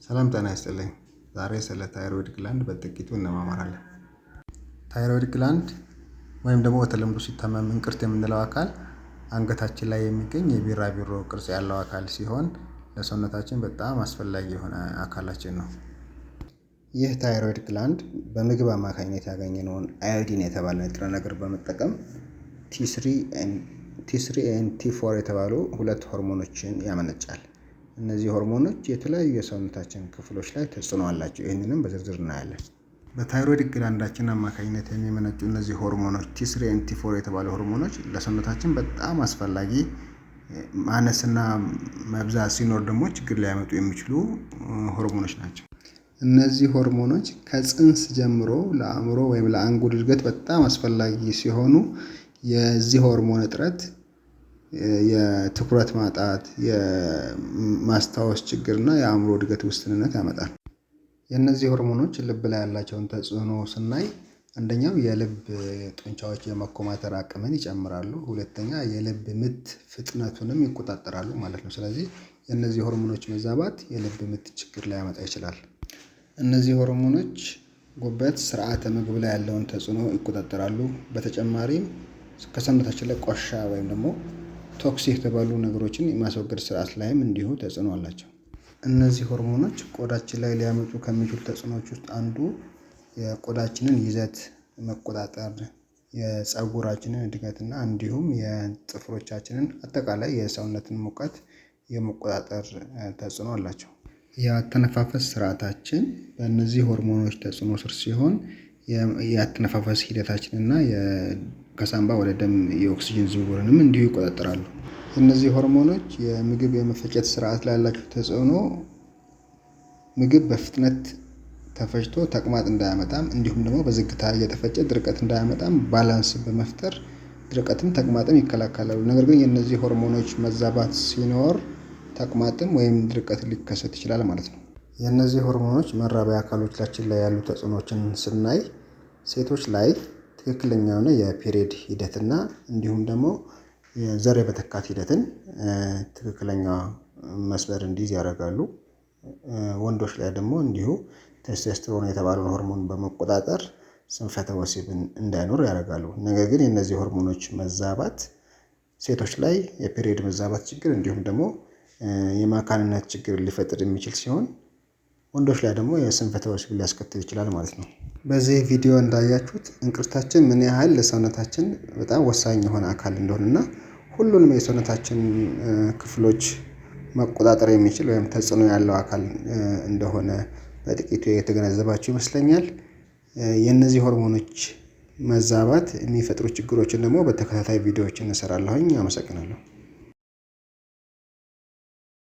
ሰላም ጤና ይስጥልኝ። ዛሬ ስለ ታይሮይድ ግላንድ በጥቂቱ እንማማራለን። ታይሮይድ ግላንድ ወይም ደግሞ በተለምዶ ሲታመም እንቅርት የምንለው አካል አንገታችን ላይ የሚገኝ የቢራቢሮ ቅርጽ ያለው አካል ሲሆን ለሰውነታችን በጣም አስፈላጊ የሆነ አካላችን ነው። ይህ ታይሮይድ ግላንድ በምግብ አማካኝነት ያገኘነውን አዮዲን የተባለ ንጥረ ነገር በመጠቀም ቲ3 ኤንድ ቲ4 የተባሉ ሁለት ሆርሞኖችን ያመነጫል። እነዚህ ሆርሞኖች የተለያዩ የሰውነታችን ክፍሎች ላይ ተጽዕኖ አላቸው። ይህንንም በዝርዝር እናያለን። በታይሮይድ ግላንዳችን አማካኝነት የሚመነጩ እነዚህ ሆርሞኖች ቲ3 ኤንድ ቲ4 የተባሉ ሆርሞኖች ለሰውነታችን በጣም አስፈላጊ፣ ማነስና መብዛት ሲኖር ደግሞ ችግር ሊያመጡ የሚችሉ ሆርሞኖች ናቸው። እነዚህ ሆርሞኖች ከጽንስ ጀምሮ ለአእምሮ ወይም ለአንጎል እድገት በጣም አስፈላጊ ሲሆኑ የዚህ ሆርሞን እጥረት የትኩረት ማጣት፣ የማስታወስ ችግር እና የአእምሮ እድገት ውስንነት ያመጣል። የእነዚህ ሆርሞኖች ልብ ላይ ያላቸውን ተጽዕኖ ስናይ አንደኛው የልብ ጡንቻዎች የመኮማተር አቅምን ይጨምራሉ። ሁለተኛ የልብ ምት ፍጥነቱንም ይቆጣጠራሉ ማለት ነው። ስለዚህ የእነዚህ ሆርሞኖች መዛባት የልብ ምት ችግር ሊያመጣ ይችላል። እነዚህ ሆርሞኖች ጉበት ስርዓተ ምግብ ላይ ያለውን ተጽዕኖ ይቆጣጠራሉ። በተጨማሪም ከሰውነታችን ላይ ቆሻሻ ወይም ደግሞ ቶክሲክ የተባሉ ነገሮችን የማስወገድ ስርዓት ላይም እንዲሁ ተጽዕኖ አላቸው። እነዚህ ሆርሞኖች ቆዳችን ላይ ሊያመጡ ከሚችሉ ተጽዕኖዎች ውስጥ አንዱ የቆዳችንን ይዘት መቆጣጠር፣ የፀጉራችንን እድገትና እንዲሁም የጥፍሮቻችንን አጠቃላይ የሰውነትን ሙቀት የመቆጣጠር ተጽዕኖ አላቸው። የአተነፋፈስ ስርዓታችን በእነዚህ ሆርሞኖች ተጽዕኖ ስር ሲሆን የአተነፋፈስ ሂደታችንና ከሳንባ ወደ ደም የኦክሲጅን ዝውውርንም እንዲሁ ይቆጣጠራሉ። እነዚህ ሆርሞኖች የምግብ የመፈጨት ስርዓት ላይ ያላቸው ተጽዕኖ ምግብ በፍጥነት ተፈጭቶ ተቅማጥ እንዳያመጣም እንዲሁም ደግሞ በዝግታ እየተፈጨ ድርቀት እንዳያመጣም ባላንስ በመፍጠር ድርቀትም ተቅማጥም ይከላከላሉ። ነገር ግን የእነዚህ ሆርሞኖች መዛባት ሲኖር ተቅማጥም ወይም ድርቀት ሊከሰት ይችላል ማለት ነው። የእነዚህ ሆርሞኖች መራቢያ አካሎቻችን ላይ ያሉ ተጽዕኖችን ስናይ ሴቶች ላይ ትክክለኛ የሆነ የፔሪየድ ሂደትና እንዲሁም ደግሞ የዘር የመተካት ሂደትን ትክክለኛ መስመር እንዲይዝ ያደርጋሉ። ወንዶች ላይ ደግሞ እንዲሁ ቴስቶስትሮን የተባለውን ሆርሞን በመቆጣጠር ስንፈተ ወሲብን እንዳይኖር ያደርጋሉ። ነገር ግን የእነዚህ ሆርሞኖች መዛባት ሴቶች ላይ የፔሪየድ መዛባት ችግር እንዲሁም ደግሞ የመካንነት ችግር ሊፈጥር የሚችል ሲሆን ወንዶች ላይ ደግሞ የስንፈተ ወሲብ ሊያስከትል ይችላል ማለት ነው። በዚህ ቪዲዮ እንዳያችሁት እንቅርታችን ምን ያህል ለሰውነታችን በጣም ወሳኝ የሆነ አካል እንደሆነና ሁሉንም የሰውነታችን ክፍሎች መቆጣጠር የሚችል ወይም ተጽዕኖ ያለው አካል እንደሆነ በጥቂቱ የተገነዘባችሁ ይመስለኛል። የእነዚህ ሆርሞኖች መዛባት የሚፈጥሩ ችግሮችን ደግሞ በተከታታይ ቪዲዮዎችን እንሰራለሁኝ። አመሰግናለሁ።